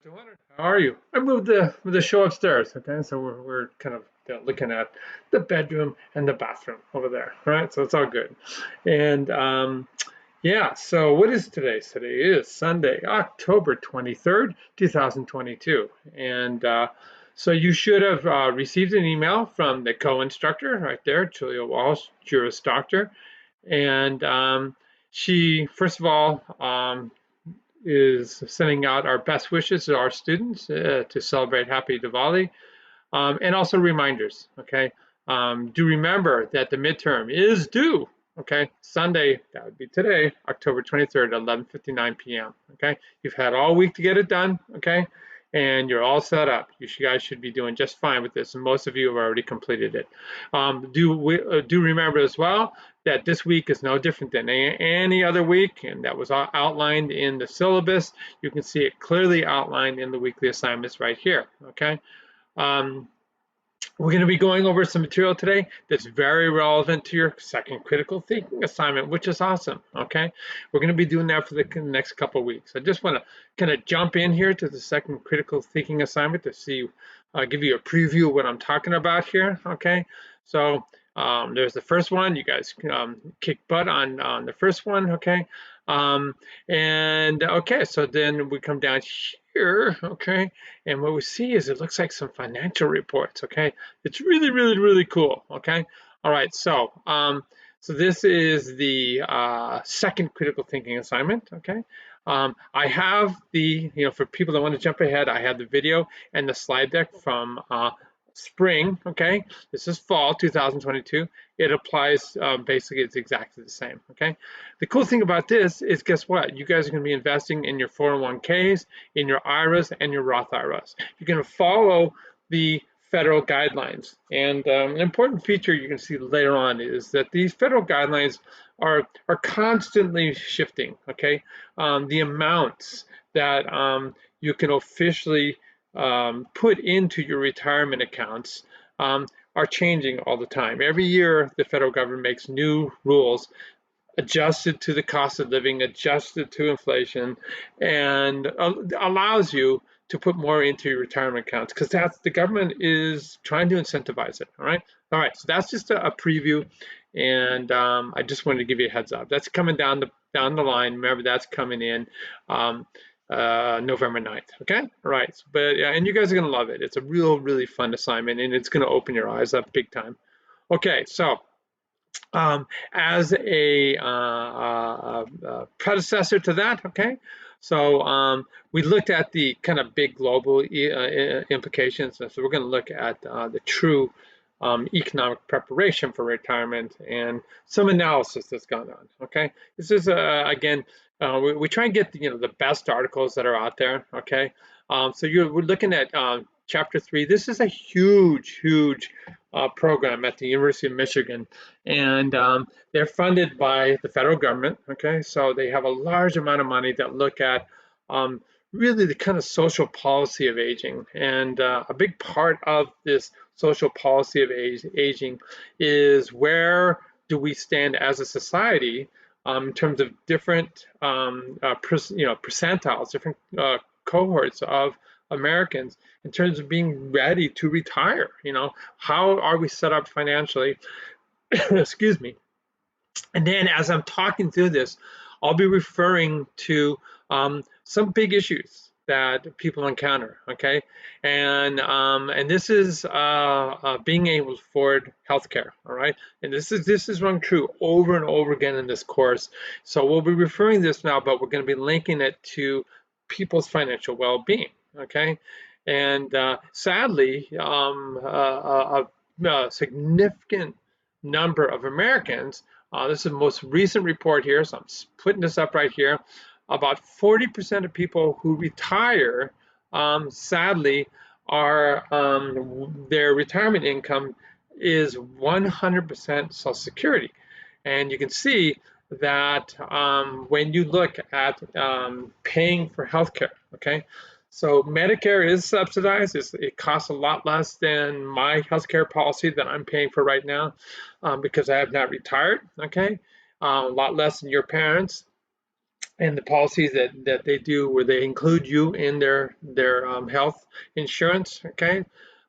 Leonard, how are you? I moved the show upstairs. Okay, so we're kind of looking at the bedroom and the bathroom over there, right? So it's all good. And yeah, so what is today? Today is Sunday, October 23rd, 2022. And so you should have received an email from the co-instructor right there, Julia Walsh, Juris Doctor. And she, first of all, is sending out our best wishes to our students to celebrate Happy Diwali, and also reminders. Okay, do remember that the midterm is due. Okay, Sunday, that would be today, October 23rd at 11:59 p.m. Okay, you've had all week to get it done. Okay, and you're all set up. You guys should be doing just fine with this, and most of you have already completed it. Do remember as well that this week is no different than any other week, and that was outlined in the syllabus. You can see it clearly outlined in the weekly assignments right here. Okay. Um, we're going to be going over some material today that's very relevant to your second critical thinking assignment, which is awesome. Okay, we're going to be doing that for the next couple of weeks. I just want to kind of jump in here to the second critical thinking assignment to see, give you a preview of what I'm talking about here. Okay, so there's the first one. You guys kick butt on the first one. Okay, and okay, so then we come down here. Okay, and what we see is it looks like some financial reports. Okay, it's really, really, really cool. Okay. All right. So this is the second critical thinking assignment. Okay. I have for people that want to jump ahead, I have the video and the slide deck from spring. Okay. This is fall 2022. It applies, basically, it's exactly the same. Okay. The cool thing about this is, guess what? You guys are going to be investing in your 401ks, in your IRAs, and your Roth IRAs. You're going to follow the federal guidelines. And an important feature you can see later on is that these federal guidelines are constantly shifting. Okay, the amounts that you can officially put into your retirement accounts are changing all the time. Every year, the federal government makes new rules adjusted to the cost of living, adjusted to inflation, and allows you to put more into your retirement accounts because that's the government is trying to incentivize it. All right. So that's just a preview, and I just wanted to give you a heads up. That's coming down the line. Remember, that's coming in November 9th. Okay. All right. But yeah, and you guys are gonna love it. It's a really fun assignment, and it's gonna open your eyes up big time. Okay. So as a predecessor to that, okay? So we looked at the kind of big global implications. So we're going to look at the true economic preparation for retirement and some analysis that's gone on, okay? This is, again, we try and get the best articles that are out there, okay? So we're looking at Chapter 3. This is a huge program at the University of Michigan, and they're funded by the federal government. Okay, so they have a large amount of money that look at really the kind of social policy of aging, and a big part of this social policy of aging is where do we stand as a society in terms of different percentiles, different cohorts of Americans in terms of being ready to retire. How are we set up financially? Excuse me. And then as I'm talking through this, I'll be referring to some big issues that people encounter. Okay, and this is being able to afford healthcare. All right, and this is run true over and over again in this course. So we'll be referring to this now, but we're going to be linking it to people's financial well-being. Okay, and sadly, a significant number of Americans. This is the most recent report here, so I'm putting this up right here. About 40% of people who retire, sadly, are their retirement income is 100% Social Security. And you can see that when you look at paying for healthcare, okay? So Medicare is subsidized. It costs a lot less than my healthcare policy that I'm paying for right now because I have not retired, okay? A lot less than your parents. and the policies that they do where they include you in their health insurance. Okay,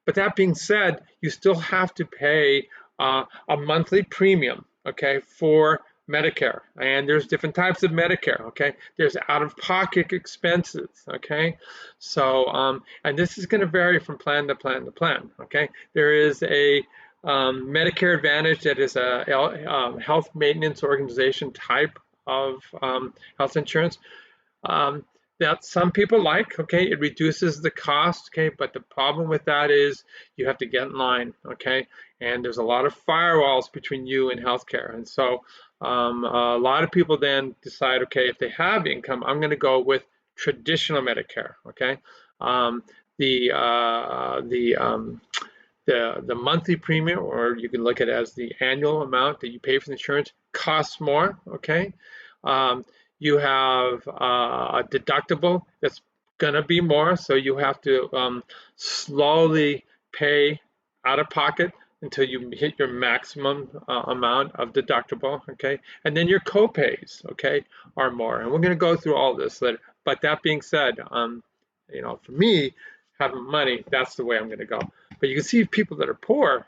but that being said, you still have to pay a monthly premium. Okay, for Medicare, and there's different types of Medicare. Okay, there's out-of-pocket expenses. Okay, so and this is going to vary from plan to plan to plan. Okay, there is a Medicare Advantage that is a health maintenance organization type of health insurance um, that some people like. Okay, it reduces the cost. Okay, but the problem with that is you have to get in line. Okay, and there's a lot of firewalls between you and healthcare, and so a lot of people then decide, okay, if they have income, I'm going to go with traditional Medicare. Okay, um, the uh, the um, the monthly premium, or you can look at it as the annual amount that you pay for the insurance, costs more. Okay, um, you have a deductible that's gonna be more, so you have to slowly pay out of pocket until you hit your maximum amount of deductible. Okay, and then your copays, okay, are more, and we're gonna go through all this later. But that being said, for me, having money, that's the way I'm gonna go. But you can see people that are poor,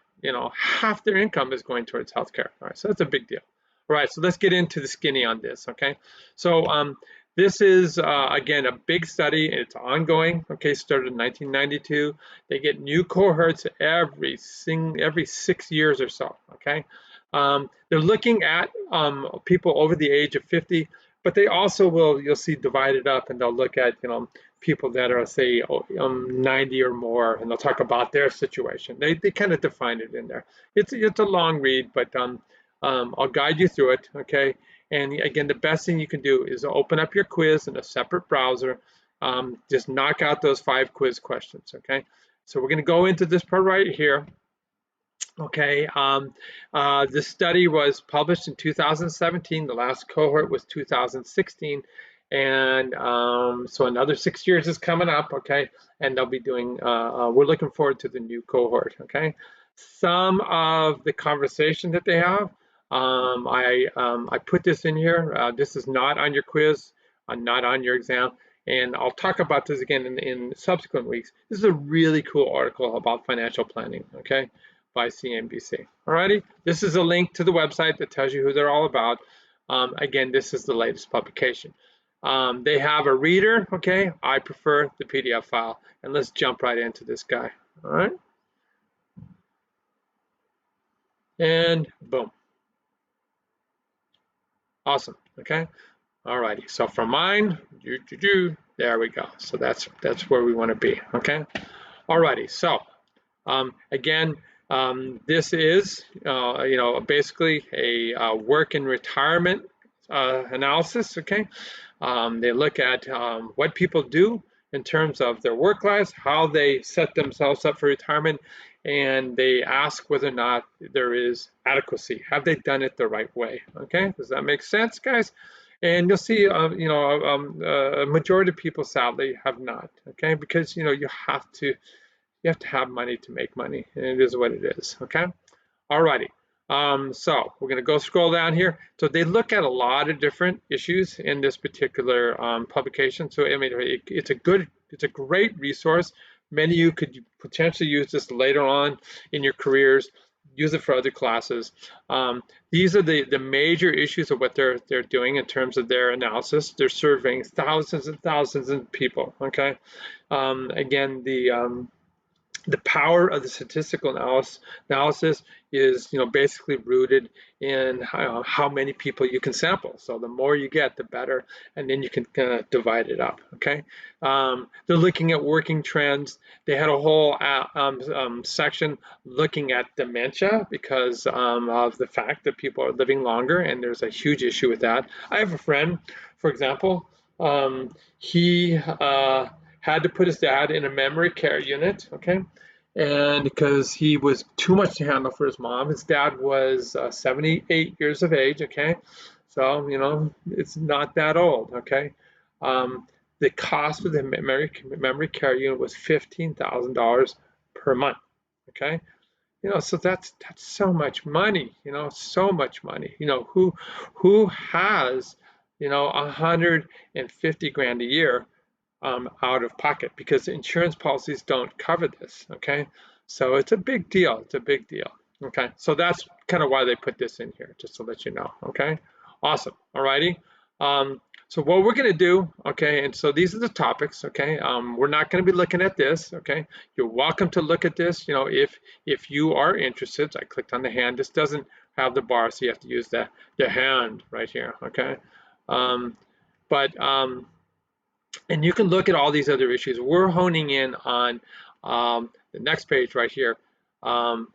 half their income is going towards healthcare. All right, so that's a big deal. All right, so let's get into the skinny on this, okay? So this is, again, a big study. It's ongoing, okay, started in 1992. They get new cohorts every 6 years or so, okay? They're looking at people over the age of 50, but they also you'll see divided up, and they'll look at, people that are, say, 90 or more, and they'll talk about their situation. They kind of define it in there. It's a long read, but I'll guide you through it, okay? And again, the best thing you can do is open up your quiz in a separate browser. Just knock out those 5 quiz questions, okay? So we're going to go into this part right here. Okay, this study was published in 2017. The last cohort was 2016, and so another 6 years is coming up. Okay, and they'll be doing. We're looking forward to the new cohort. Okay, some of the conversation that they have. I put this in here. This is not on your quiz, not on your exam, and I'll talk about this again in subsequent weeks. This is a really cool article about financial planning. Okay, by CNBC. Alrighty, this is a link to the website that tells you who they're all about. Again, this is the latest publication. They have a reader, okay? I prefer the PDF file. And let's jump right into this guy. All right. And boom. Awesome. Okay. Alrighty. So for mine, there we go. So that's where we want to be. Okay. Alrighty. So again, this is, basically a work and retirement analysis. Okay, they look at what people do in terms of their work lives, how they set themselves up for retirement, and they ask whether or not there is adequacy. Have they done it the right way? Okay, does that make sense, guys? And you'll see, a majority of people sadly have not. Okay, because you have to have money to make money, and it is what it is. Okay, alrighty. So we're going to go scroll down here. So they look at a lot of different issues in this particular publication. So I mean, it's a great resource. Many of you could potentially use this later on in your careers. Use it for other classes. These are the major issues of what they're doing in terms of their analysis. They're surveying thousands and thousands of people. Okay, again, the power of the statistical analysis is, basically rooted in how many people you can sample. So the more you get, the better, and then you can kind of divide it up. Okay, they're looking at working trends. They had a whole section looking at dementia because of the fact that people are living longer, and there's a huge issue with that. I have a friend, for example, he had to put his dad in a memory care unit, okay? And because he was too much to handle for his mom. His dad was 78 years of age, okay? So, it's not that old, okay? The cost of the memory care unit was $15,000 per month, okay? So that's so much money, so much money. Who has you know, 150 grand a year out of pocket because insurance policies don't cover this. Okay, so it's a big deal. It's a big deal. Okay, so that's kind of why they put this in here, just to let you know. Okay, awesome. Alrighty. So what we're going to do, okay, and so these are the topics, okay. We're not going to be looking at this, okay. You're welcome to look at this, you know, if you are interested. I clicked on the hand. This doesn't have the bar, so you have to use the hand right here, okay. Um, but and you can look at all these other issues. We're honing in on the next page right here, um,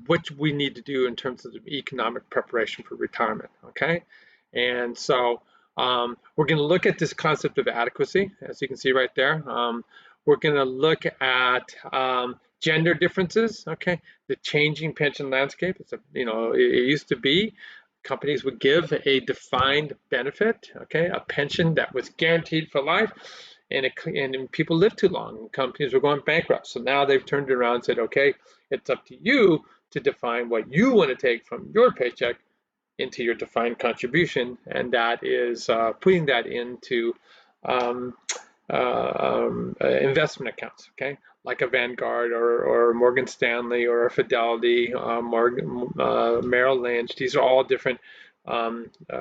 what we need to do in terms of the economic preparation for retirement, okay? And so we're going to look at this concept of adequacy, as you can see right there. We're going to look at gender differences, okay? The changing pension landscape. It's a, you know, it used to be companies would give a defined benefit, okay, a pension that was guaranteed for life, and people lived too long. Companies were going bankrupt. So now they've turned around and said, okay, it's up to you to define what you want to take from your paycheck into your defined contribution, and that is putting that into um, investment accounts, okay, like a Vanguard or Morgan Stanley or a Fidelity, Merrill Lynch. These are all different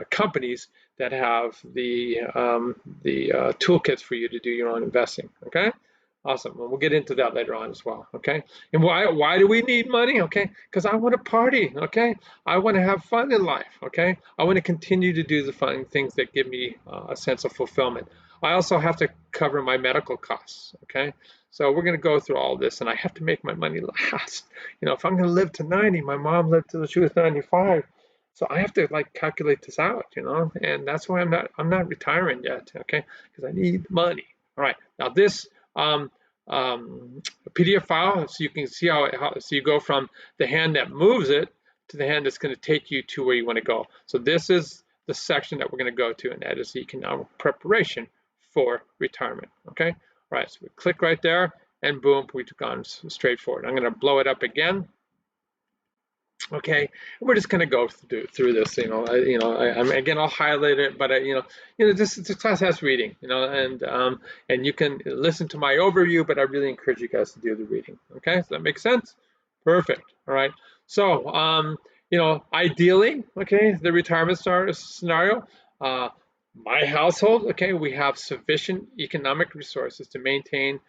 companies that have the toolkits for you to do your own investing, okay? Awesome. Well, we'll get into that later on as well. Okay. And why do we need money? Okay. Because I want to party. Okay. I want to have fun in life. Okay. I want to continue to do the fun things that give me a sense of fulfillment. I also have to cover my medical costs. Okay. So we're going to go through all this, and I have to make my money last. You know, if I'm going to live to 90, my mom lived till she was 95. So I have to like calculate this out, you know, and that's why I'm not retiring yet. Okay. Because I need money. All right. Now this um, PDF file, so you can see so you go from the hand that moves it to the hand that's going to take you to where you want to go. So this is the section that we're going to go to, and that is the economic preparation for retirement. Okay, all right. So we click right there, and boom, we've gone straight forward. I'm going to blow it up again. Okay, we're just gonna go through this. Again, I'll highlight it, but this class has reading. And you can listen to my overview, but I really encourage you guys to do the reading. Okay, so that makes sense. Perfect. All right. So, ideally, okay, the retirement scenario. My household, okay, we have sufficient economic resources to maintain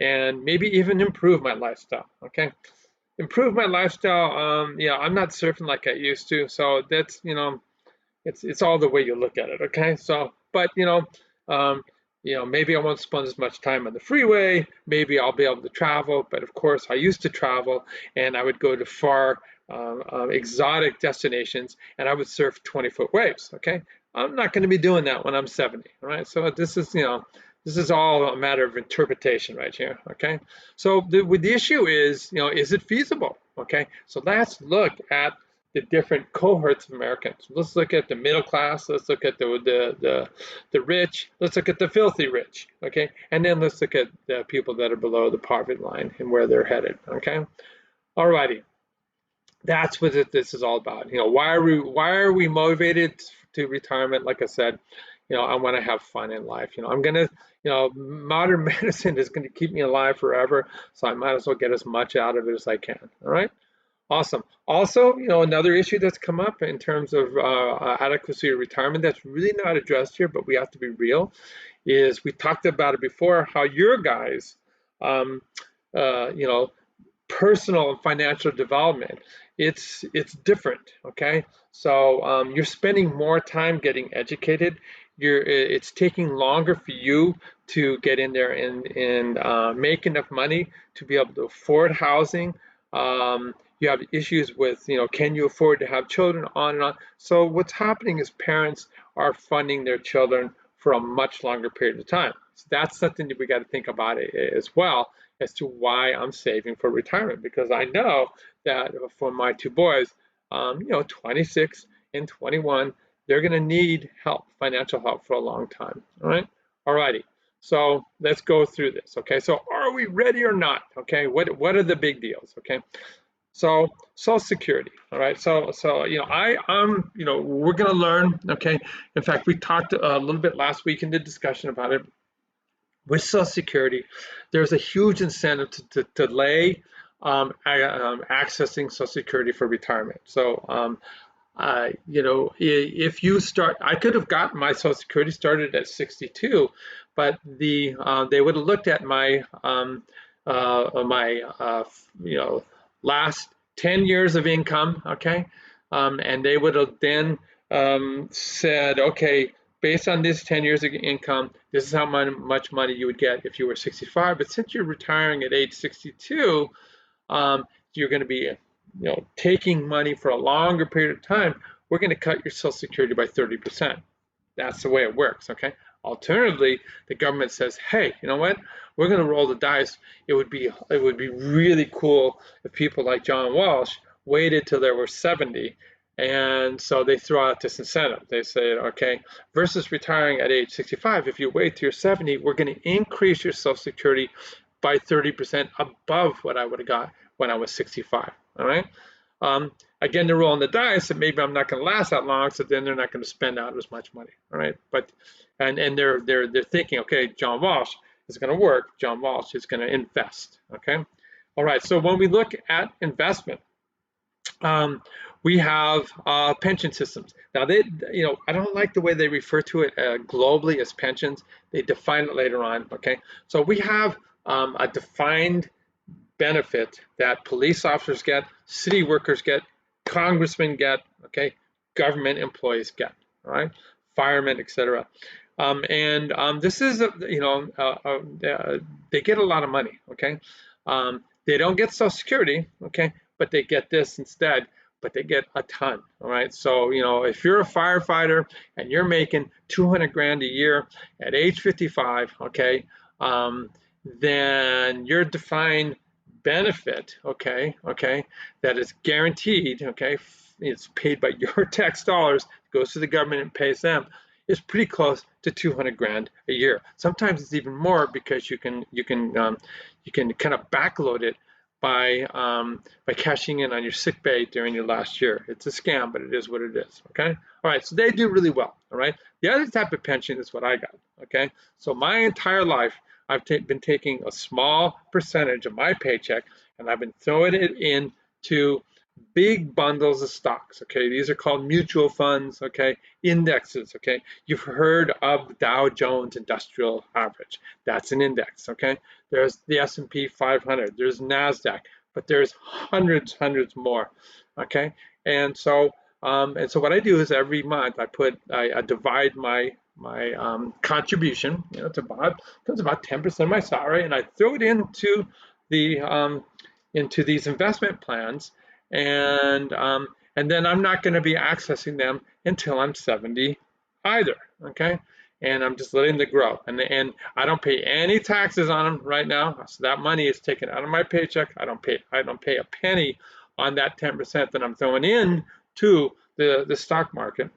and maybe even improve my lifestyle. Okay, improve my lifestyle. I'm not surfing like I used to, so that's it's all the way you look at it. Okay, so but maybe I won't spend as much time on the freeway. Maybe I'll be able to travel, but of course I used to travel, and I would go to far exotic destinations, and I would surf 20-foot waves. Okay, I'm not going to be doing that when I'm 70. All right, so this is all a matter of interpretation right here, okay? So the issue is it feasible, okay? So let's look at the different cohorts of Americans. Let's look at the middle class, let's look at the rich, let's look at the filthy rich, okay? And then let's look at the people that are below the poverty line and where they're headed, okay? Alrighty, that's what this is all about. Why are we motivated to retirement? Like I said, I want to have fun in life. Modern medicine is going to keep me alive forever, so I might as well get as much out of it as I can. All right, awesome. Also, another issue that's come up in terms of adequacy of retirement that's really not addressed here, but we have to be real, is we talked about it before, how your guys, um, uh, you know, personal and financial development, it's different. Okay, so you're spending more time getting educated. It's taking longer for you to get in there and make enough money to be able to afford housing. You have issues with, can you afford to have children, on and on. So what's happening is parents are funding their children for a much longer period of time. So that's something that we got to think about as well, as to why I'm saving for retirement, because I know that for my two boys, 26 and 21, they're going to need help, financial help, for a long time. All right. All righty. So let's go through this. Okay. So are we ready or not? Okay. What are the big deals? Okay. So Social Security, all right. I'm we're going to learn. Okay. In fact, we talked a little bit last week in the discussion about it. With Social Security, there's a huge incentive to delay accessing Social Security for retirement. If you start, I could have gotten my Social Security started at 62, but they would have looked at my last 10 years of income, okay, and they would have then said, okay, based on this 10 years of income, this is how much money you would get if you were 65. But since you're retiring at age 62, you're going to be taking money for a longer period of time. We're going to cut your Social Security by 30%. That's the way it works, okay? Alternatively, the government says, hey, you know what? We're going to roll the dice. It would be really cool if people like John Walsh waited till they were 70, and so they throw out this incentive. They say, okay, versus retiring at age 65, if you wait till you're 70, we're going to increase your Social Security by 30% above what I would have got when I was 65. All right. Again, they're rolling the dice, and maybe I'm not going to last that long, so then they're not going to spend out as much money. All right. And they're thinking, okay, John Walsh is going to work. John Walsh is going to invest. Okay. All right. So when we look at investment, we have pension systems. Now, I don't like the way they refer to it globally as pensions. They define it later on. Okay, so we have a defined benefit that police officers get, city workers get, congressmen get, okay, government employees get, all right, firemen, etc. This is, they get a lot of money, okay. They don't get Social Security, okay, but they get this instead, but they get a ton, all right. So, if you're a firefighter and you're making 200 grand a year at age 55, okay, then your defined benefit, okay, that is guaranteed, okay, it's paid by your tax dollars, goes to the government and pays them, is pretty close to 200 grand a year. Sometimes it's even more because you can kind of backload it by cashing in on your sick pay during your last year. It's a scam, but it is what it is. Okay. All right. So they do really well. All right. The other type of pension is what I got. Okay. So my entire life, I've been taking a small percentage of my paycheck and I've been throwing it into big bundles of stocks. Okay, these are called mutual funds. Okay, indexes. Okay, you've heard of the Dow Jones Industrial Average. That's an index. Okay, there's the S&P 500. There's Nasdaq, but there's hundreds more. Okay, and so what I do is every month I divide my contribution. It's comes about 10% of my salary, and I throw it the into these investment plans, and and then I'm not going to be accessing them until I'm 70 either. Okay, and I'm just letting them grow, and I don't pay any taxes on them right now. So that money is taken out of my paycheck. I don't pay a penny on that 10% that I'm throwing in to the stock market.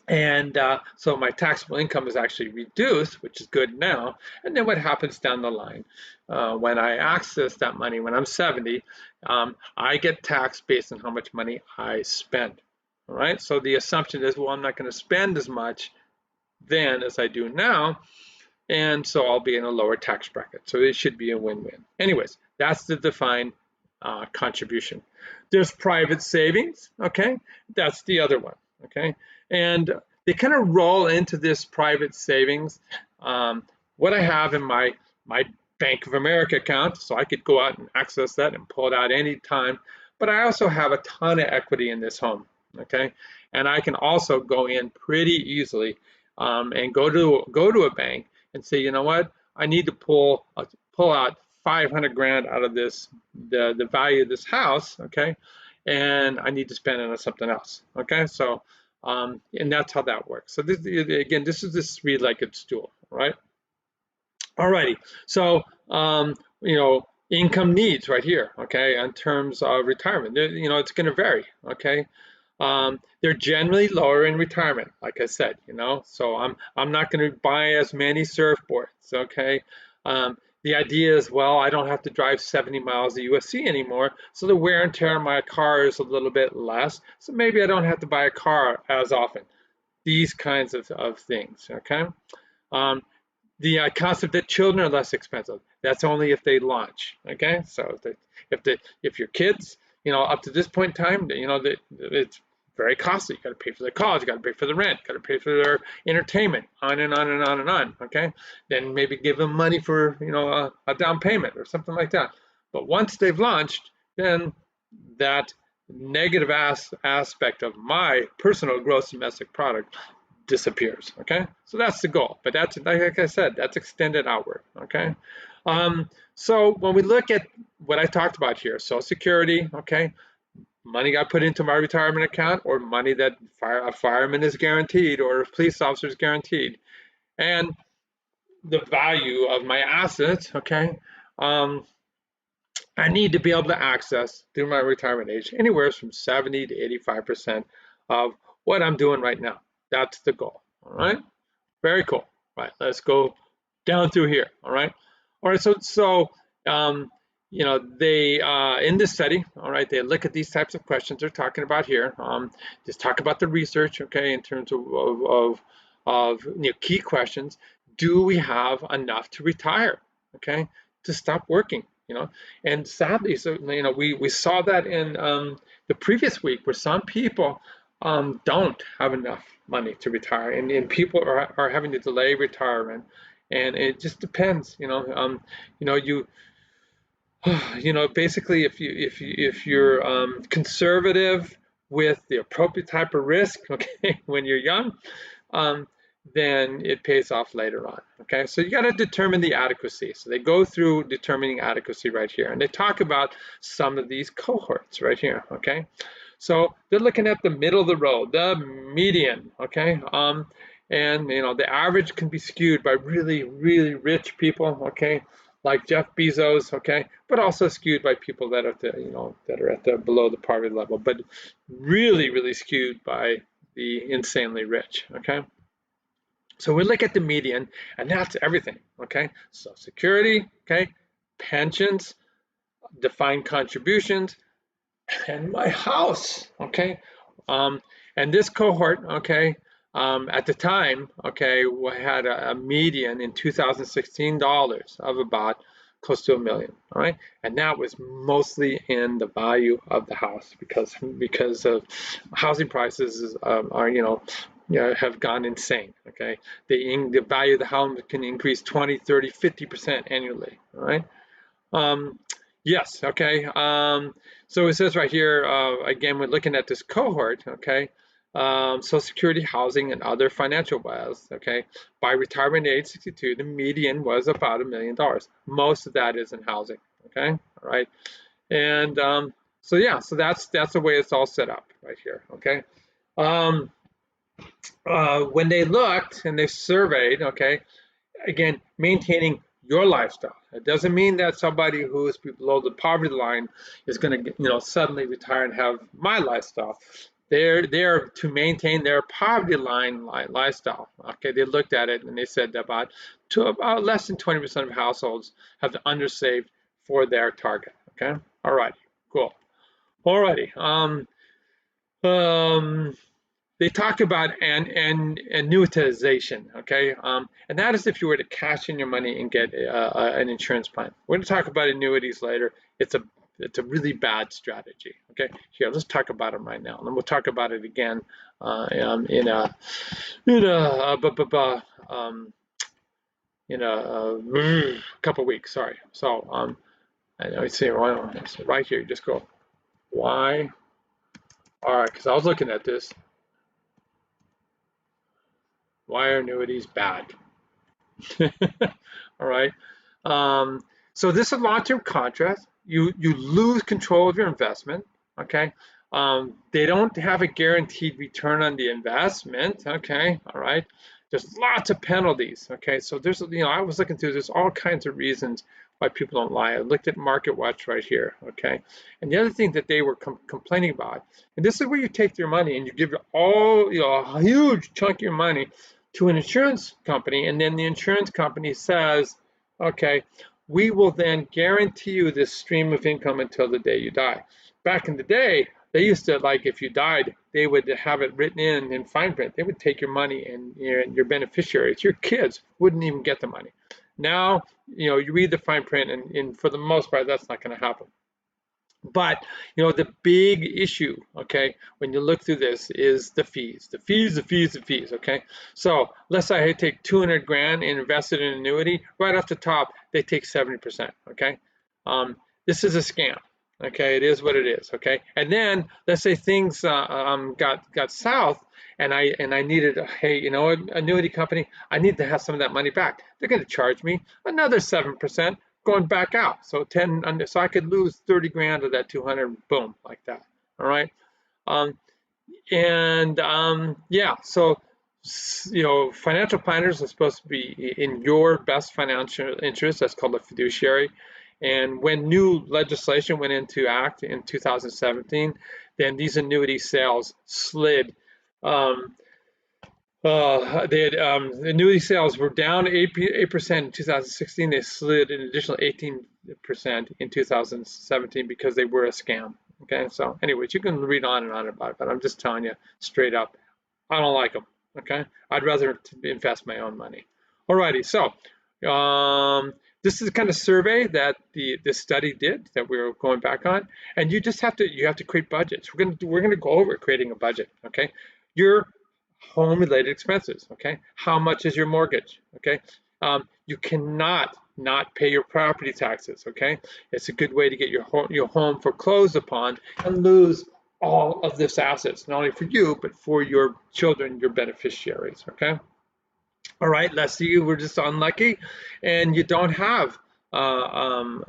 And so my taxable income is actually reduced, which is good now. And then what happens down the line when I access that money when I'm 70, I get taxed based on how much money I spend. All right. So the assumption is, well, I'm not going to spend as much then as I do now. And so I'll be in a lower tax bracket. So it should be a win-win. Anyways, that's the defined contribution. There's private savings. Okay. That's the other one. Okay. And they kind of roll into this private savings. What I have in my Bank of America account, so I could go out and access that and pull it out anytime. But I also have a ton of equity in this home, okay? And I can also go in pretty easily and go to a bank and say, you know what? I need to pull out 500 grand out of the value of this house, okay? And I need to spend it on something else, okay? So and that's how that works. So this is this three-legged stool, right? Alrighty. So income needs right here, okay, in terms of retirement. It's going to vary, okay. They're generally lower in retirement, like I said, so I'm not going to buy as many surfboards, okay. the idea is, well, I don't have to drive 70 miles to USC anymore, so the wear and tear on my car is a little bit less, so maybe I don't have to buy a car as often. These kinds of things, okay? Um, the concept that children are less expensive. That's only if they launch. Okay, so if your kids, up to this point in time, that it's very costly. You got to pay for their college, you got to pay for the rent, got to pay for their entertainment, on and on and on and on. Okay, then maybe give them money for a down payment or something like that. But once they've launched, then that negative aspect of my personal gross domestic product disappears. Okay, so that's the goal, but that's, like I said, that's extended outward. Okay, so when we look at what I talked about here, Social Security, okay, money got put into my retirement account, or money that a fireman is guaranteed, or a police officer is guaranteed, and the value of my assets, okay, I need to be able to access through my retirement age anywhere from 70 to 85% of what I'm doing right now. That's the goal. All right. Very cool. Right. Let's go down through here. All right. All right. So they in this study, all right, they look at these types of questions they're talking about here. Just talk about the research, okay, in terms of key questions. Do we have enough to retire? Okay, to stop working. And sadly, so we saw that in the previous week, where some people don't have enough money to retire, and people are having to delay retirement, and it just depends. Basically, if you're conservative with the appropriate type of risk, okay, when you're young, um, then it pays off later on. Okay, so you got to determine the adequacy. So they go through determining adequacy right here, and they talk about some of these cohorts right here. Okay, so they're looking at the middle of the road, the median. Okay, and the average can be skewed by really, really rich people. Okay, like Jeff Bezos. Okay, but also skewed by people that are at the below the poverty level, but really, really skewed by the insanely rich. Okay. So we look at the median, and that's everything, okay? Social Security, okay? Pensions, defined contributions, and my house, okay? And this cohort, okay, at the time, okay, we had a median in 2016 dollars of about close to $1 million, all right? And that was mostly in the value of the house, because of housing prices have gone insane. Okay, the value of the home can increase 20, 30, 50% annually. All right. Yes. Okay. So it says right here again, we're looking at this cohort. Okay. Social Security, housing, and other financial wealth. Okay. By retirement age 62, the median was about $1 million. Most of that is in housing. Okay. All right. And so yeah, so that's the way it's all set up right here. Okay. When they looked and they surveyed, okay, again, maintaining your lifestyle. It doesn't mean that somebody who is below the poverty line is going to, suddenly retire and have my lifestyle. They're there to maintain their poverty line lifestyle. Okay, they looked at it and they said that about less than 20% of households have undersaved for their target. Okay, all right, cool. All righty. They talk about annuitization, okay? And that is if you were to cash in your money and get an insurance plan. We're going to talk about annuities later. It's a really bad strategy, okay? Here, let's talk about them right now, and then we'll talk about it again in a couple weeks. Sorry. So I see right here. You just go why. All right, because I was looking at this. Why are annuities bad? All right. So this is long-term contract. You lose control of your investment. Okay. They don't have a guaranteed return on the investment. Okay. All right. There's lots of penalties. Okay. So there's I was looking through. There's all kinds of reasons why people don't lie. I looked at Market Watch right here. Okay. And the other thing that they were complaining about, and this is where you take your money and you give all a huge chunk of your money to an insurance company, and then the insurance company says, okay, we will then guarantee you this stream of income until the day you die. Back in the day, they used to, like, if you died, they would have it written in fine print. They would take your money, and your beneficiaries, your kids, wouldn't even get the money. Now, you read the fine print, and for the most part, that's not going to happen. But the big issue, okay, when you look through this is the fees, the fees, the fees, the fees. Okay, so let's say I take 200 grand and invest it in an annuity. Right off the top, they take 70%. Okay, this is a scam. Okay, it is what it is. Okay, and then let's say things got south, and I needed, hey, annuity company, I need to have some of that money back. They're going to charge me another 7%. Going back out. So so I could lose 30 grand of that 200, boom, like that. All right. Um, yeah, so financial planners are supposed to be in your best financial interest. That's called a fiduciary. And when new legislation went into act in 2017, then these annuity sales slid. The annuity sales were down 8% in 2016. They slid an additional 18% in 2017 because they were a scam. Okay, so anyways, you can read on and on about it, but I'm just telling you straight up, I don't like them. Okay, I'd rather invest my own money. Alrighty, so this is the kind of survey that this study did that we were going back on, and you have to create budgets. We're gonna go over creating a budget. Okay, your home-related expenses. Okay, how much is your mortgage? Okay, you cannot not pay your property taxes. Okay, it's a good way to get your home foreclosed upon and lose all of this assets, not only for you but for your children, your beneficiaries. Okay. All right, let's say you were just unlucky and you don't have, you're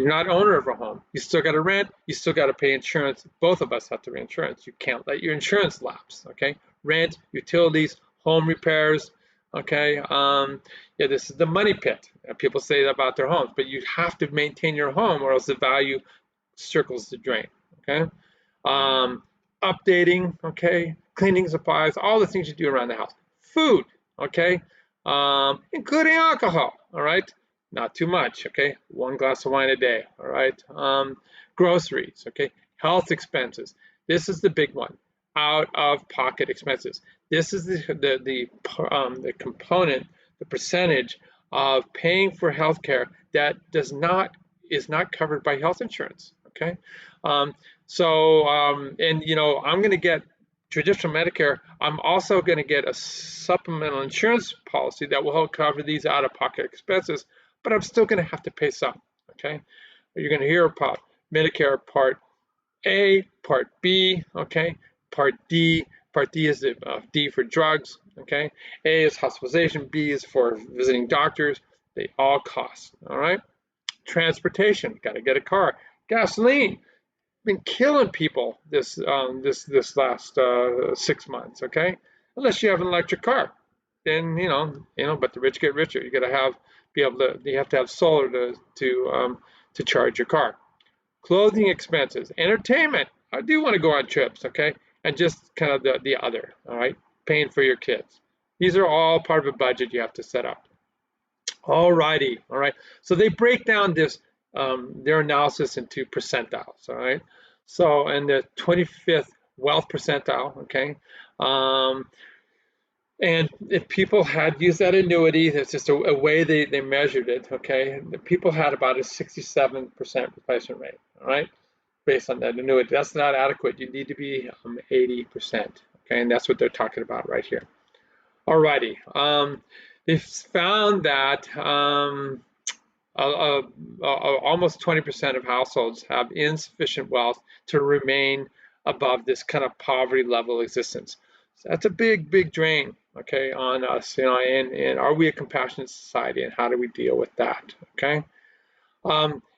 not owner of a home. You still got to rent, you still got to pay insurance. Both of us have to pay insurance. You can't let your insurance lapse, okay? Rent, utilities, home repairs, okay? Yeah, this is the money pit. People say that about their homes, but you have to maintain your home or else the value circles the drain, okay? Um, Updating, okay? Cleaning supplies, all the things you do around the house. Food, okay, including alcohol, all right, not too much, okay, 1 glass of wine a day, all right, groceries, okay, health expenses, this is the big one, out of pocket expenses, this is the component, the percentage of paying for health care that is not covered by health insurance, okay, and I'm going to get traditional Medicare, I'm also going to get a supplemental insurance policy that will help cover these out-of-pocket expenses, but I'm still going to have to pay some, okay? You're going to hear about Medicare Part A, Part B, okay? Part D is the D for drugs, okay? A is hospitalization, B is for visiting doctors. They all cost, all right? Transportation, got to get a car. Gasoline, been killing people this last 6 months. Okay, unless you have an electric car, then But the rich get richer. You have to have solar to charge your car. Clothing expenses, entertainment. I do want to go on trips. Okay, and just kind of the other. All right, paying for your kids. These are all part of a budget you have to set up. All righty, all right. So they break down their analysis into percentiles, all right. So in the 25th wealth percentile, okay. And if people had used that annuity, that's just a way they measured it, okay. The people had about a 67% replacement rate, all right, based on that annuity. That's not adequate. You need to be 80%, okay, and that's what they're talking about right here. Alrighty. They found that almost 20% of households have insufficient wealth to remain above this kind of poverty level existence. So that's a big drain, okay, on us, and are we a compassionate society, and how do we deal with that, okay?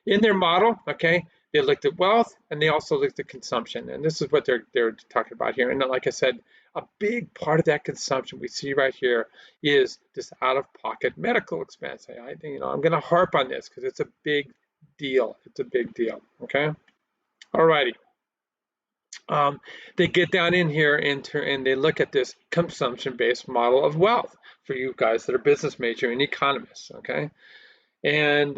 In their model, okay, they looked at wealth and they also looked at consumption, and this is what they're talking about here. And like I said, a big part of that consumption we see right here is this out-of-pocket medical expense. I'm going to harp on this because it's a big deal. It's a big deal. Okay. All righty. They get down in here and they look at this consumption-based model of wealth for you guys that are business major and economists. Okay. And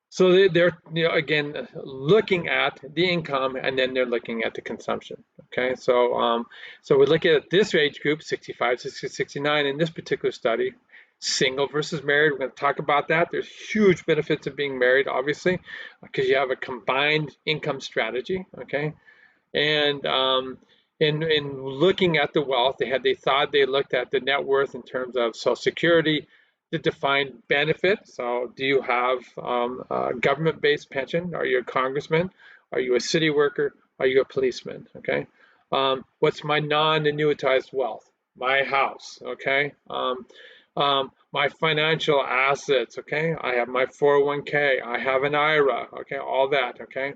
so they're again looking at the income, and then they're looking at the consumption. Okay, so we look at this age group, 65 to 69, in this particular study, single versus married. We're going to talk about that. There's huge benefits of being married, obviously, because you have a combined income strategy. Okay, and in looking at the wealth, they looked at the net worth in terms of Social Security, the defined benefit. So, do you have a government-based pension? Are you a congressman? Are you a city worker? Are you a policeman? Okay. What's my non-annuitized wealth? My house. Okay. My financial assets. Okay. I have my 401k. I have an IRA. Okay. All that. Okay.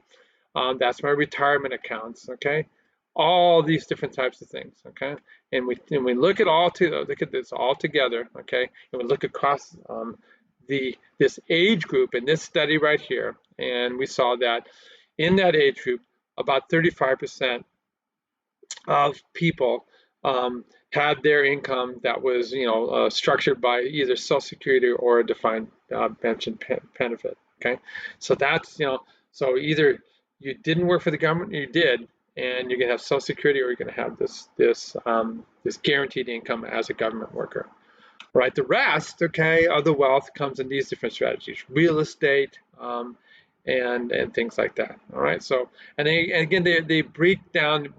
That's my retirement accounts, okay? All these different types of things, okay? And we look at this all together, okay? And we look across this age group in this study right here, and we saw that in that age group, about 35% of people had their income that was, structured by either Social Security or a defined pension benefit. Okay, so that's so either you didn't work for the government or you did, and you're gonna have Social Security, or you're gonna have this guaranteed income as a government worker. Right, the rest, okay, of the wealth comes in these different strategies: real estate, and things like that. All right, so and again they break down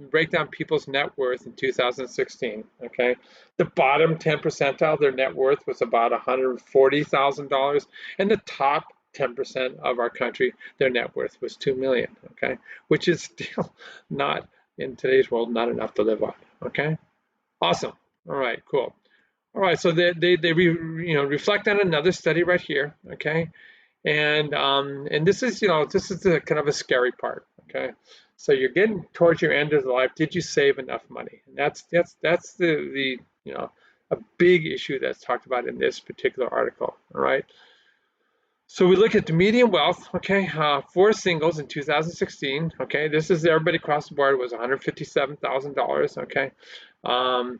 people's net worth in 2016. Okay, the bottom 10 percentile, their net worth was about $140,000, and the top 10% of our country, their net worth was 2 million. Okay, which is still not, in today's world, not enough to live on. Okay, awesome. All right, cool. All right, so they reflect on another study right here. Okay, and this is the kind of a scary part. Okay, so you're getting towards your end of life. Did you save enough money? And that's the a big issue that's talked about in this particular article. All right. So we look at the median wealth, okay, for singles in 2016. Okay, this is everybody across the board was $157,000. Okay, and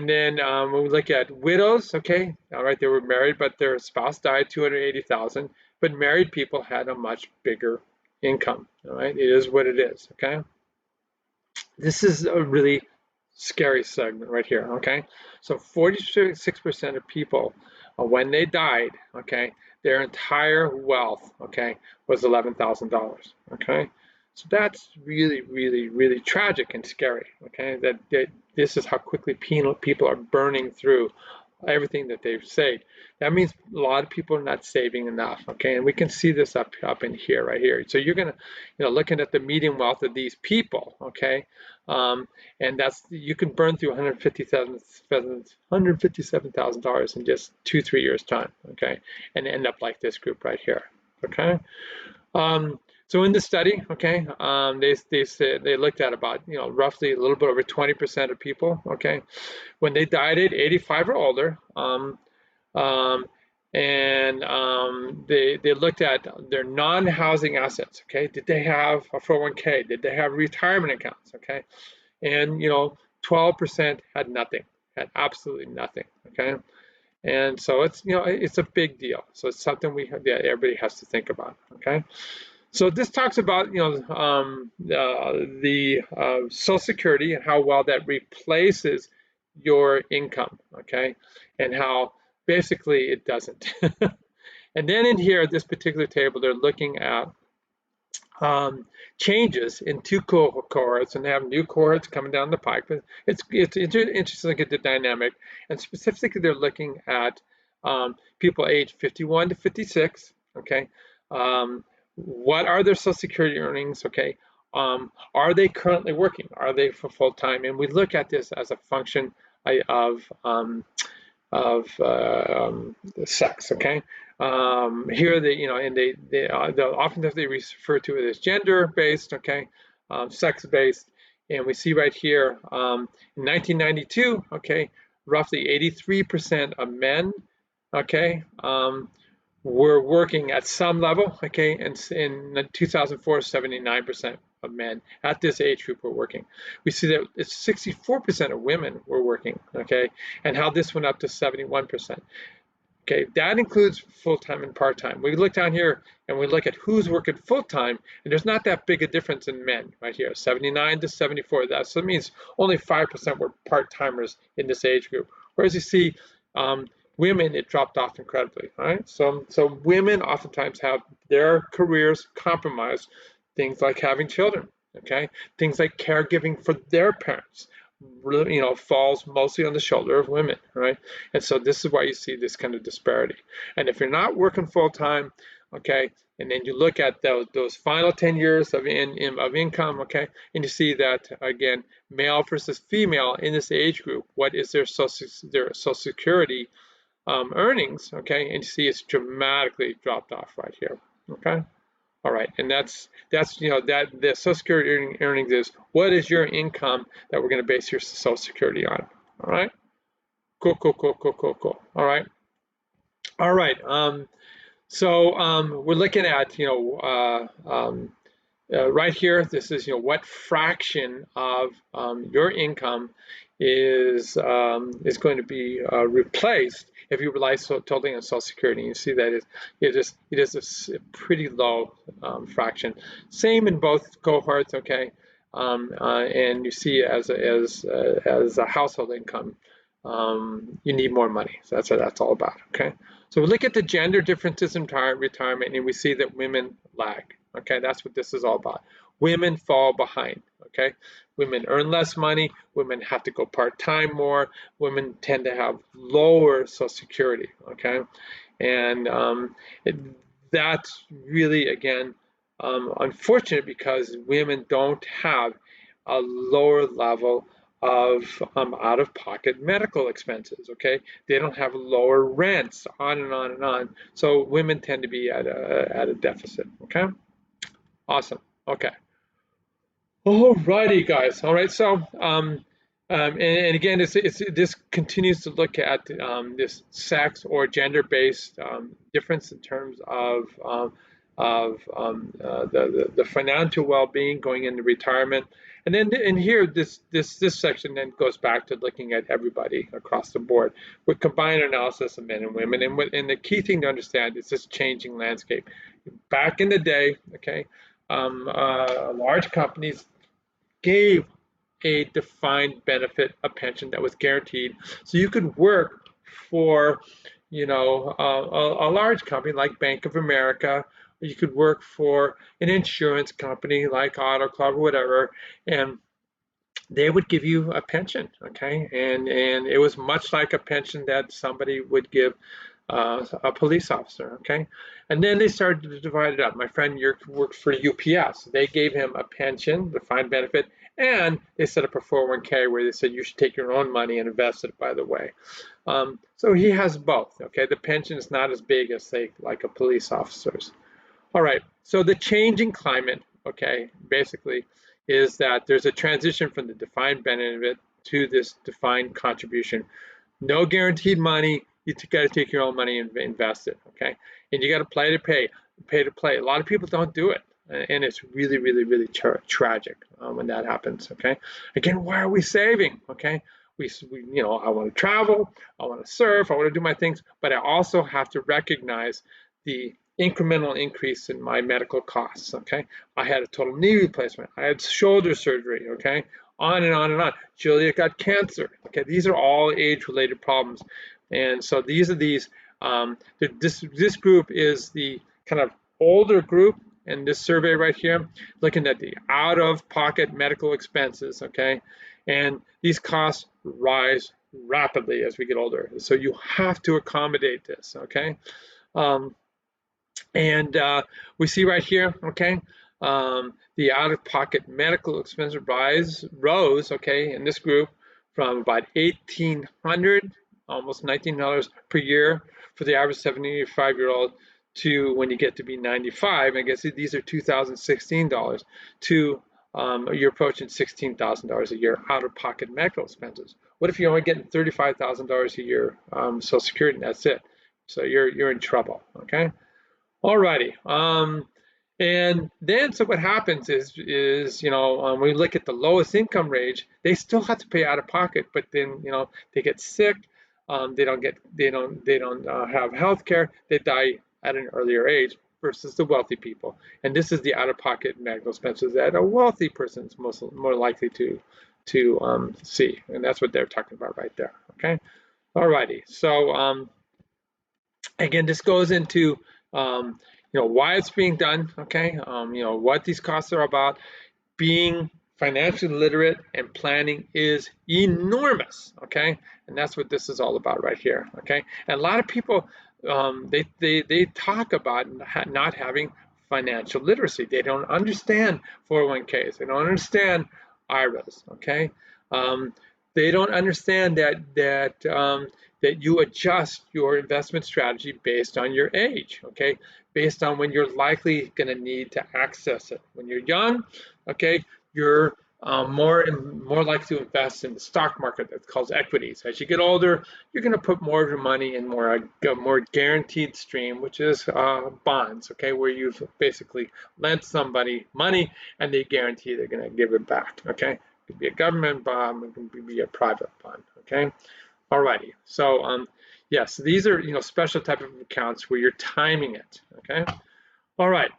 then when we look at widows, okay, all right, they were married, but their spouse died, 280,000. But married people had a much bigger income. All right, it is what it is. Okay, this is a really scary segment right here. Okay, so 46% of people, when they died, okay, their entire wealth, okay, was $11,000. Okay, so that's really, really, really tragic and scary. Okay, that this is how quickly people are burning through everything that they've saved. That means a lot of people are not saving enough. Okay, and we can see this up in here, right here. So you're gonna, looking at the median wealth of these people. Okay, and that's, you can burn through $157,000 in just 2-3 years time. Okay, and end up like this group right here. Okay. So in the study, okay, they looked at about roughly a little bit over 20% of people, okay, when they died at 85 or older, they looked at their non-housing assets, okay, did they have a 401k, did they have retirement accounts, okay, and 12% had nothing, had absolutely nothing, okay, and so it's a big deal, so it's something everybody has to think about, okay. So this talks about the Social Security and how well that replaces your income, okay, and how basically it doesn't. And then in here, this particular table, they're looking at changes in two cohorts, and they have new cohorts coming down the pike. But it's interesting to look at the dynamic, and specifically they're looking at people aged 51 to 56, okay. What are their Social Security earnings? Okay, are they currently working? Are they for full time? And we look at this as a function of sex. Okay, here and oftentimes they refer to it as gender based. Okay, sex based, and we see right here in 1992. Okay, roughly 83% of men. Okay. Were working at some level, okay, and in 2004, 79% of men at this age group were working. We see that it's 64% of women were working, okay, and how this went up to 71%. Okay, Okay, that includes full-time and part-time. We look down here and we look at who's working full-time, and there's not that big a difference in men right here, 79 to 74. That means only 5% were part-timers in this age group. Whereas you see women, it dropped off incredibly, right? So women oftentimes have their careers compromised, things like having children, okay? Things like caregiving for their parents, falls mostly on the shoulder of women, right? And so this is why you see this kind of disparity. And if you're not working full time, okay, and then you look at those final 10 years of income, okay, and you see that again, male versus female in this age group, what is their Social Security earnings, okay, and you see it's dramatically dropped off right here, okay. All right, and that's that the Social Security earnings is what is your income that we're going to base your Social Security on. All right, cool. All right. So we're looking at right here. This is what fraction of your income is going to be replaced if you rely totally on Social Security. You see that it is a pretty low fraction. Same in both cohorts, okay. And you see as a household income, you need more money. So that's what that's all about, okay. So we look at the gender differences in retirement, and we see that women lag. Okay, that's what this is all about. Women fall behind. Okay, women earn less money. Women have to go part-time more. Women tend to have lower Social Security. Okay, and that's really again unfortunate because women don't have a lower level of out-of-pocket medical expenses. Okay, they don't have lower rents, on and on and on. So women tend to be at a deficit. Okay, awesome. Okay, all righty, guys. All right, so and again, this continues to look at this sex or gender-based difference in terms of the financial well-being going into retirement. And then in here, this section then goes back to looking at everybody across the board with combined analysis of men and women. And the key thing to understand is this changing landscape. Back in the day, okay, large companies gave a defined benefit, a pension that was guaranteed, so you could work for, a large company like Bank of America. You could work for an insurance company like Auto Club or whatever, and they would give you a pension, okay? And it was much like a pension that somebody would give a police officer, okay? And then they started to divide it up. My friend worked for UPS. They gave him a pension, defined benefit, and they set up a 401k where they said you should take your own money and invest it, by the way. So he has both, okay? The pension is not as big as, say, like a police officer's. All right, so the changing climate, okay, basically is that there's a transition from the defined benefit to this defined contribution. No guaranteed money. You got to take your own money and invest it, okay? And you got to play to play. A lot of people don't do it, and it's really, really, really tragic when that happens, okay? Again, why are we saving, okay? We I want to travel, I want to surf, I want to do my things, but I also have to recognize the incremental increase in my medical costs, okay? I had a total knee replacement. I had shoulder surgery, okay? On and on and on. Julia got cancer, okay? These are all age-related problems. And so these are this group is the kind of older group in this survey right here, looking at the out-of-pocket medical expenses, okay? And these costs rise rapidly as we get older. So you have to accommodate this, okay? And we see right here, okay, the out-of-pocket medical expense rose, okay, in this group from about $1,800, almost $1,900 per year for the average 75-year-old to when you get to be 95. I guess these are 2016 dollars to you're approaching $16,000 a year out-of-pocket medical expenses. What if you're only getting $35,000 a year Social Security and that's it? So you're in trouble, okay? Alrighty, and then so what happens is when we look at the lowest income range, they still have to pay out of pocket, but then they get sick, they don't have health care, they die at an earlier age versus the wealthy people. And this is the out-of-pocket medical expenses that a wealthy person is more likely to see, and that's what they're talking about right there. Okay, alrighty. So again, this goes into why it's being done. Okay, what these costs are about. Being financially literate and planning is enormous. Okay, and that's what this is all about right here. Okay, and a lot of people they talk about not having financial literacy. They don't understand 401ks. They don't understand IRAs. Okay, um, they don't understand that you adjust your investment strategy based on your age. Okay, based on when you're likely going to need to access it. When you're young, okay, you're more likely to invest in the stock market that's called equities. As you get older, you're going to put more of your money in more guaranteed stream, which is bonds, okay, where you've basically lent somebody money and they guarantee they're going to give it back, okay. It could be a government bond, it could be a private bond, okay. Alrighty, so yes, these are special type of accounts where you're timing it, okay. All right.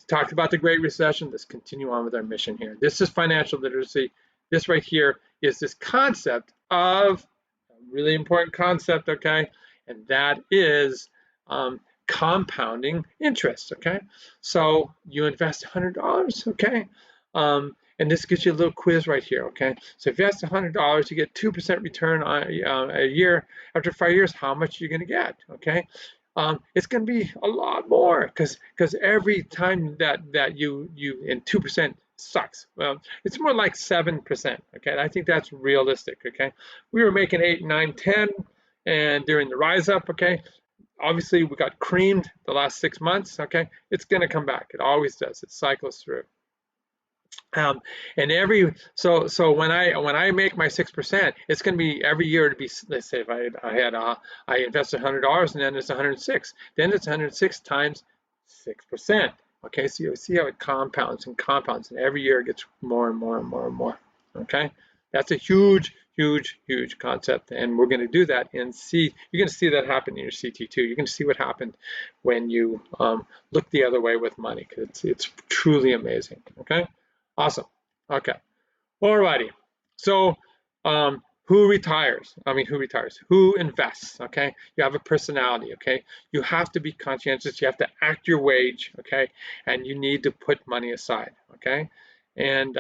Talked about the Great Recession. Let's continue on with our mission here. This is financial literacy. This right here is this concept of a really important concept, okay? And that is compounding interest, okay? So you invest $100, okay? And this gives you a little quiz right here, okay? So if you invest $100, you get 2% return on a year. After 5 years, how much are you going to get, okay? It's going to be a lot more because every time that you and 2% sucks. Well, it's more like 7%. Okay, I think that's realistic. Okay, we were making 8, 9, 10, and during the rise up. Okay, obviously we got creamed the last 6 months. Okay, it's going to come back. It always does. It cycles through. And so when I make my 6%, it's going to be every year to be, let's say if I invested $100 and then it's 106, then it's 106 times 6%. Okay, so you see how it compounds and compounds, and every year it gets more and more and more and more. Okay, that's a huge concept, and we're going to do that and see. You're going to see that happen in your CT2. You're going to see what happened when you look the other way with money, because it's truly amazing. Okay. Awesome. Okay. Alrighty. So, who retires? Who retires? Who invests? Okay. You have a personality. Okay. You have to be conscientious. You have to act your wage. Okay. And you need to put money aside. Okay. And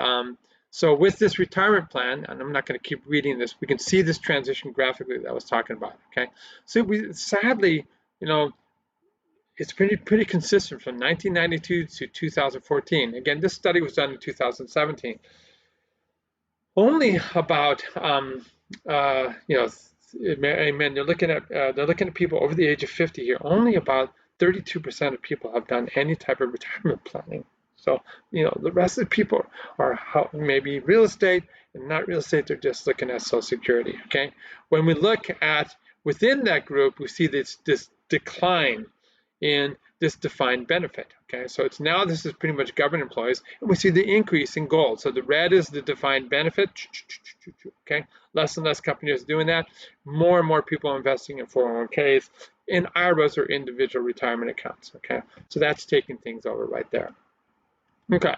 so with this retirement plan, and I'm not going to keep reading this, we can see this transition graphically that I was talking about. Okay. So sadly, it's pretty consistent from 1992 to 2014. Again, this study was done in 2017. Only about they're looking at people over the age of 50 here. Only about 32% of people have done any type of retirement planning. So the rest of the people are maybe real estate and not real estate. They're just looking at Social Security. Okay, when we look at within that group, we see this decline in this defined benefit. Okay, so this is pretty much government employees, and we see the increase in gold. So the red is the defined benefit. Okay, less and less companies are doing that. More and more people are investing in 401ks, in IRAs or individual retirement accounts. Okay, so that's taking things over right there. Okay,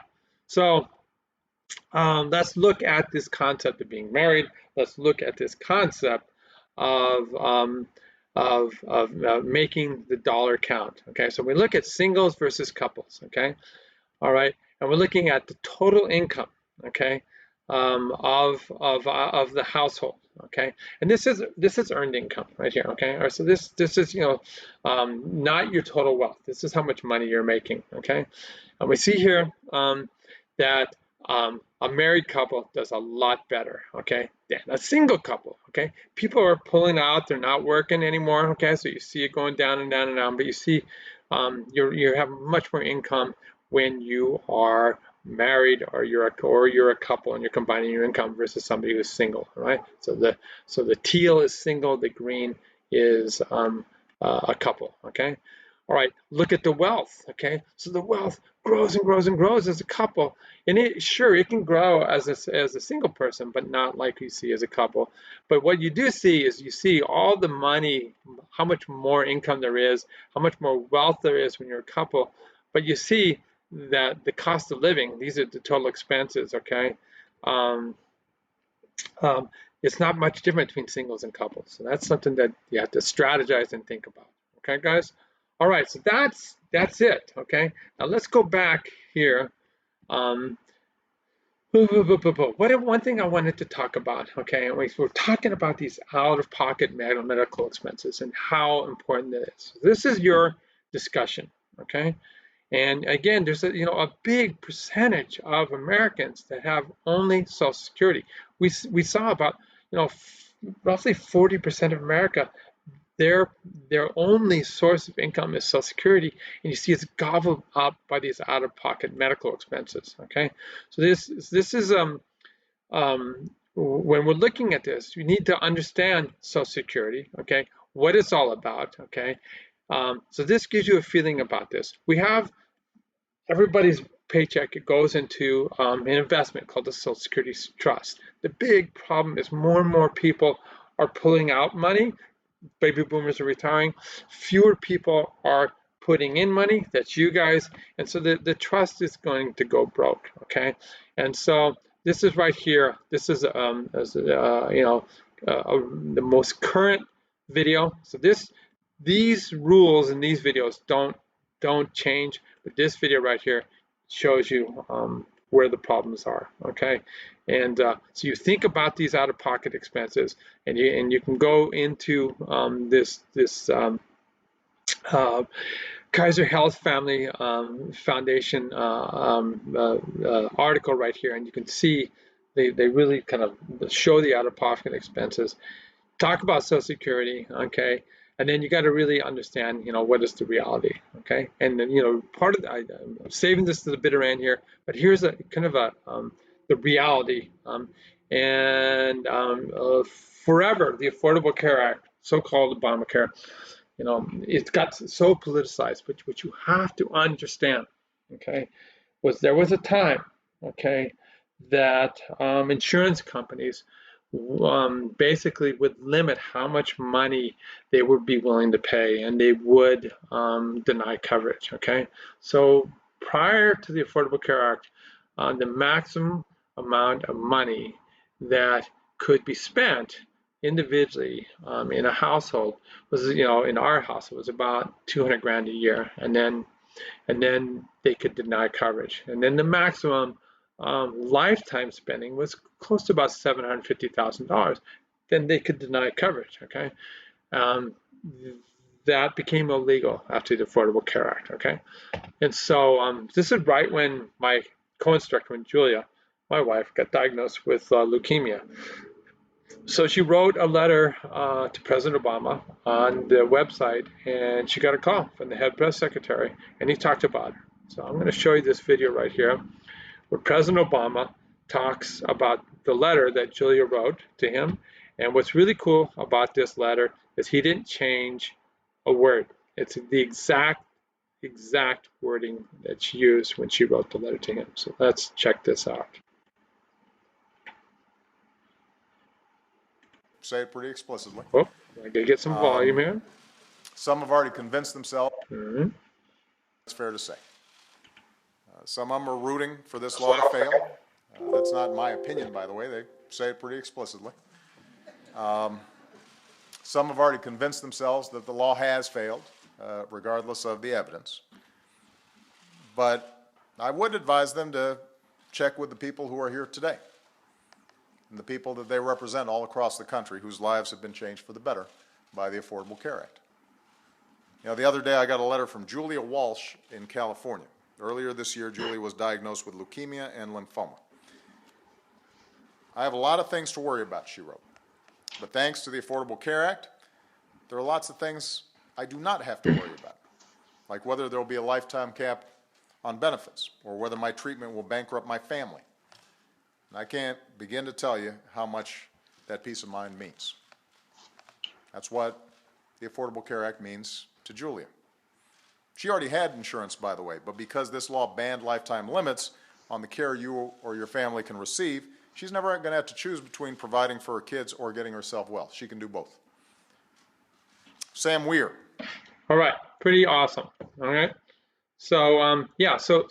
so let's look at this concept of being married. Let's look at this concept of making the dollar count. Okay, so we look at singles versus couples. Okay, all right, and we're looking at the total income. Okay, of the household. Okay, and this is earned income right here. Okay, all right, so this is not your total wealth. This is how much money you're making. Okay, and we see here that a married couple does a lot better, okay, than a single couple, okay? People are pulling out, they're not working anymore, okay? So you see it going down and down and down, but you see you have much more income when you are married or you're a couple and you're combining your income versus somebody who's single, right? So the teal is single, the green is a couple, okay? All right, look at the wealth, okay? So the wealth grows and grows and grows as a couple. And it can grow as a single person, but not like you see as a couple. But what you do see is you see all the money, how much more income there is, how much more wealth there is when you're a couple. But you see that the cost of living, these are the total expenses, okay? Um, um, it's not much different between singles and couples. So that's something that you have to strategize and think about. Okay, guys? All right, so that's it. Okay, now let's go back here. Um, one thing I wanted to talk about, okay, and we're talking about these out-of-pocket medical expenses and how important it is. This is your discussion, okay? And again, there's a big percentage of Americans that have only Social Security. We saw about roughly 40% of America, their only source of income is Social Security, and you see it's gobbled up by these out-of-pocket medical expenses. Okay, so this is when we're looking at this, you need to understand Social Security. Okay, what it's all about. Okay, so this gives you a feeling about this. We have everybody's paycheck, it goes into an investment called the Social Security Trust. The big problem is more and more people are pulling out money. Baby boomers are retiring. Fewer people are putting in money. That's you guys. And so the trust is going to go broke. Okay. And so this is right here. This is the most current video. So these rules in these videos don't change, but this video right here shows you where the problems are. Okay, and so you think about these out-of-pocket expenses, and you can go into this Kaiser Health Family Foundation article right here, and you can see they really kind of show the out-of-pocket expenses, talk about Social Security, okay, and then you got to really understand, what is the reality, okay, and then part of I'm saving this to the bitter end here, but here's a kind of the reality, forever the Affordable Care Act, so-called Obamacare, it got so politicized, but what you have to understand, okay, there was a time, okay, that insurance companies basically would limit how much money they would be willing to pay, and they would deny coverage, okay? So prior to the Affordable Care Act, the maximum amount of money that could be spent individually in a household was, in our house, it was about 200 grand a year, and then they could deny coverage. And then the maximum lifetime spending was close to about $750,000. Then they could deny coverage. Okay, um, that became illegal after the Affordable Care Act. Okay, and so this is right when my co-instructor, when Julia, my wife, got diagnosed with leukemia. So she wrote a letter to President Obama on the website, and she got a call from the head press secretary, and he talked about her. So I'm going to show you this video right here, where President Obama talks about the letter that Julia wrote to him. And what's really cool about this letter is he didn't change a word. It's the exact wording that she used when she wrote the letter to him. So let's check this out. Say it pretty explicitly. Oh, I gotta get some volume here. Some have already convinced themselves. That's fair to say. Some of them are rooting for this law to fail. That's not my opinion, by the way. They say it pretty explicitly. Some have already convinced themselves that the law has failed, regardless of the evidence. But I would advise them to check with the people who are here today and the people that they represent all across the country whose lives have been changed for the better by the Affordable Care Act. The other day I got a letter from Julia Walsh in California. Earlier this year, Julia was diagnosed with leukemia and lymphoma. I have a lot of things to worry about, she wrote. But thanks to the Affordable Care Act, there are lots of things I do not have to worry about, like whether there will be a lifetime cap on benefits or whether my treatment will bankrupt my family. And I can't begin to tell you how much that peace of mind means. That's what the Affordable Care Act means to Julia. She already had insurance, by the way, but because this law banned lifetime limits on the care you or your family can receive, she's never going to have to choose between providing for her kids or getting herself well. She can do both. Sam Weir. All right, pretty awesome. All right. So yeah, so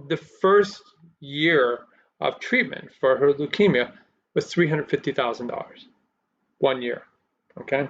the first year of treatment for her leukemia was $350,000, 1 year. Okay.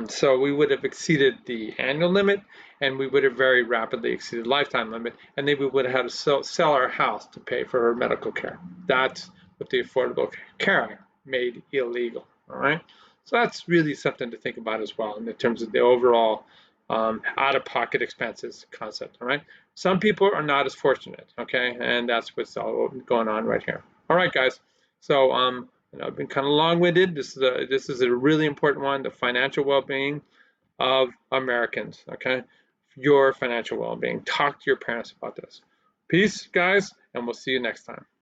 So we would have exceeded the annual limit, and we would have very rapidly exceeded the lifetime limit, and then we would have had to sell our house to pay for her medical care. That's what the Affordable Care Act made illegal. All right. So that's really something to think about as well in terms of the overall out-of-pocket expenses concept. All right. Some people are not as fortunate. Okay, and that's what's all going on right here. All right, guys. So I've been kind of long-winded. This is a really important one, the financial well-being of Americans, okay? Your financial well-being. Talk to your parents about this. Peace, guys, and we'll see you next time.